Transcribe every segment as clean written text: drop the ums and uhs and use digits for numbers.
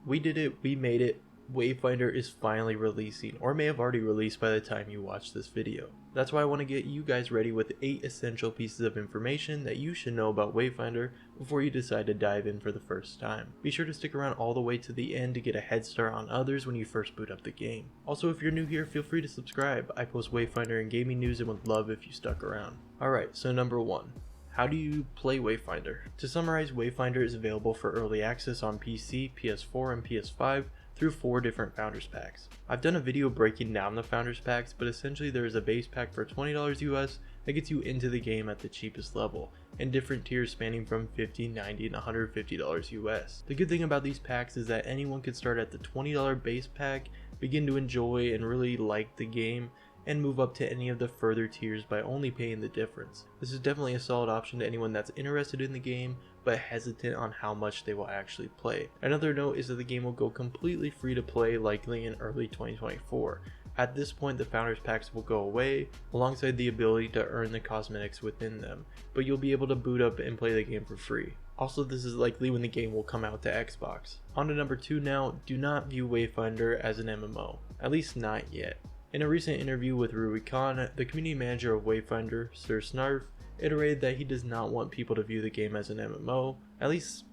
We did it, we made it. Wayfinder is finally releasing, or may have already released by the time you watch this video. That's why I want to get you guys ready with 8 essential pieces of information that you should know about Wayfinder before you decide to dive in for the first time. Be sure to stick around all the way to the end to get a head start on others when you first boot up the game. Also, if you're new here, feel free to subscribe. I post Wayfinder and gaming news and would love if you stuck around. Alright, so number 1. How do you play Wayfinder? To summarize, Wayfinder is available for early access on PC, PS4, and PS5 through 4 different Founders Packs. I've done a video breaking down the Founders Packs, but essentially there is a base pack for $20 US that gets you into the game at the cheapest level, and different tiers spanning from $50, $90, and $150 US. The good thing about these packs is that anyone can start at the $20 base pack, begin to enjoy and really like the game, and move up to any of the further tiers by only paying the difference. This is definitely a solid option to anyone that's interested in the game but hesitant on how much they will actually play. Another note is that the game will go completely free to play likely in early 2024. At this point, the Founders Packs will go away alongside the ability to earn the cosmetics within them, but you'll be able to boot up and play the game for free. Also, this is likely when the game will come out to Xbox. On to number 2 now. Do not view Wayfinder as an MMO, at least not yet. In a recent interview with Rubicon, the community manager of Wayfinder, Sir Snarf, iterated that he does not want people to view the game as an MMO, at least,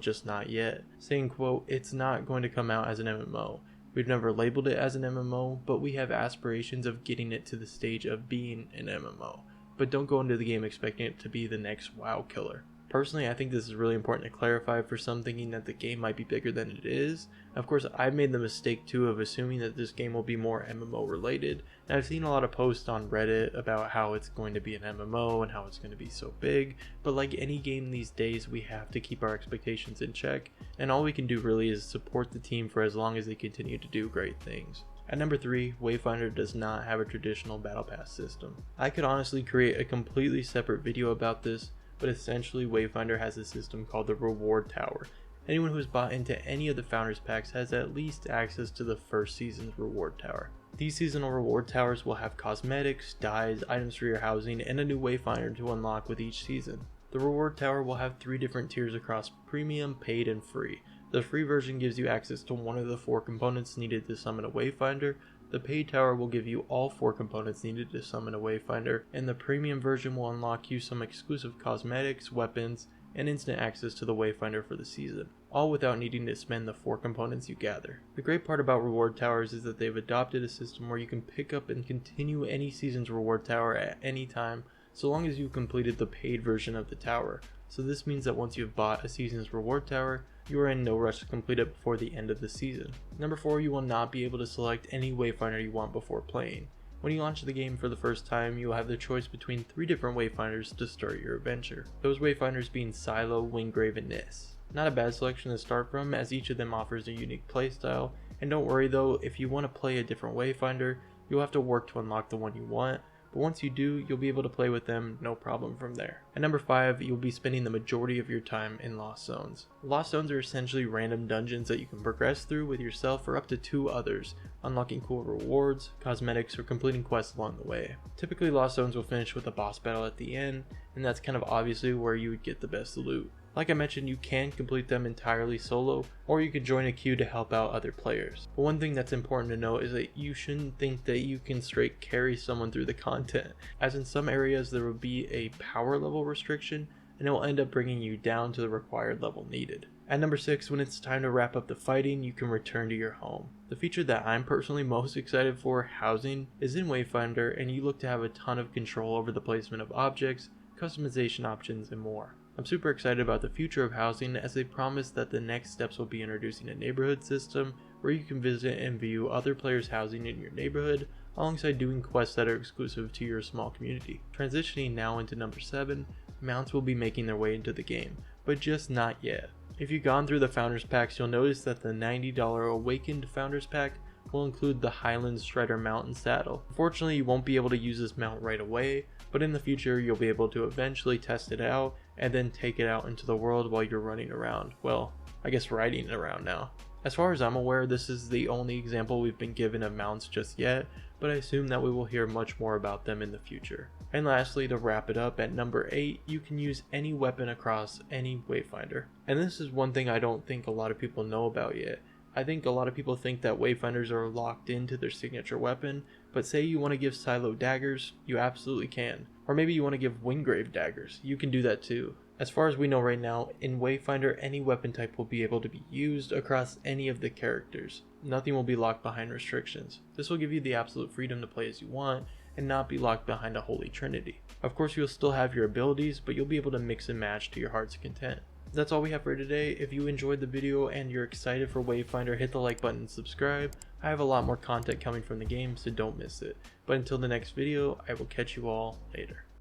just not yet, saying, quote, "It's not going to come out as an MMO. We've never labeled it as an MMO, but we have aspirations of getting it to the stage of being an MMO. But don't go into the game expecting it to be the next WoW killer." Personally, I think this is really important to clarify for some thinking that the game might be bigger than it is. Of course, I've made the mistake too of assuming that this game will be more MMO related, and I've seen a lot of posts on Reddit about how it's going to be an MMO and how it's going to be so big, but like any game these days, we have to keep our expectations in check, and all we can do really is support the team for as long as they continue to do great things. At number 3, Wayfinder does not have a traditional battle pass system. I could honestly create a completely separate video about this, but essentially Wayfinder has a system called the Reward Tower. Anyone who's bought into any of the Founders Packs has at least access to the first season's Reward Tower. These seasonal Reward Towers will have cosmetics, dyes, items for your housing, and a new Wayfinder to unlock with each season. The Reward Tower will have 3 different tiers across Premium, Paid, and Free. The free version gives you access to one of the 4 components needed to summon a Wayfinder. The paid tower will give you all 4 components needed to summon a Wayfinder, and the premium version will unlock you some exclusive cosmetics, weapons, and instant access to the Wayfinder for the season, all without needing to spend the 4 components you gather. The great part about reward towers is that they've adopted a system where you can pick up and continue any season's reward tower at any time, so long as you've completed the paid version of the tower. So this means that once you've bought a season's reward tower, you are in no rush to complete it before the end of the season. Number 4, you will not be able to select any Wayfinder you want before playing. When you launch the game for the first time, you will have the choice between 3 different Wayfinders to start your adventure. Those Wayfinders being Silo, Wingrave, and Nis. Not a bad selection to start from, as each of them offers a unique playstyle, and don't worry though, if you want to play a different Wayfinder, you'll have to work to unlock the one you want, but once you do, you'll be able to play with them no problem from there. At number 5, you'll be spending the majority of your time in Lost Zones. Lost Zones are essentially random dungeons that you can progress through with yourself or up to 2 others, unlocking cool rewards, cosmetics, or completing quests along the way. Typically, Lost Zones will finish with a boss battle at the end, and that's kind of obviously where you would get the best loot. Like I mentioned, you can complete them entirely solo, or you can join a queue to help out other players. But one thing that's important to note is that you shouldn't think that you can straight carry someone through the content, as in some areas there will be a power level restriction, and it will end up bringing you down to the required level needed. At number 6, when it's time to wrap up the fighting, you can return to your home. The feature that I'm personally most excited for, housing, is in Wayfinder, and you look to have a ton of control over the placement of objects, customization options, and more. I'm super excited about the future of housing, as they promise that the next steps will be introducing a neighborhood system where you can visit and view other players' housing in your neighborhood, alongside doing quests that are exclusive to your small community. Transitioning now into number 7, mounts will be making their way into the game, but just not yet. If you've gone through the Founders Packs, you'll notice that the $90 Awakened Founders Pack will include the Highland Strider mount and saddle. Unfortunately, you won't be able to use this mount right away, but in the future you'll be able to eventually test it out and then take it out into the world while you're running around. Well, I guess riding around now. As far as I'm aware, this is the only example we've been given of mounts just yet, but I assume that we will hear much more about them in the future. And lastly, to wrap it up, at number 8, you can use any weapon across any Wayfinder. And this is one thing I don't think a lot of people know about yet, I think a lot of people think that Wayfinders are locked into their signature weapon, but say you want to give Silo daggers, you absolutely can. Or maybe you want to give Wingrave daggers, you can do that too. As far as we know right now, in Wayfinder any weapon type will be able to be used across any of the characters. Nothing will be locked behind restrictions. This will give you the absolute freedom to play as you want and not be locked behind a holy trinity. Of course you'll still have your abilities, but you'll be able to mix and match to your heart's content. That's all we have for today. If you enjoyed the video and you're excited for Wayfinder, hit the like button and subscribe. I have a lot more content coming from the game, so don't miss it. But until the next video, I will catch you all later.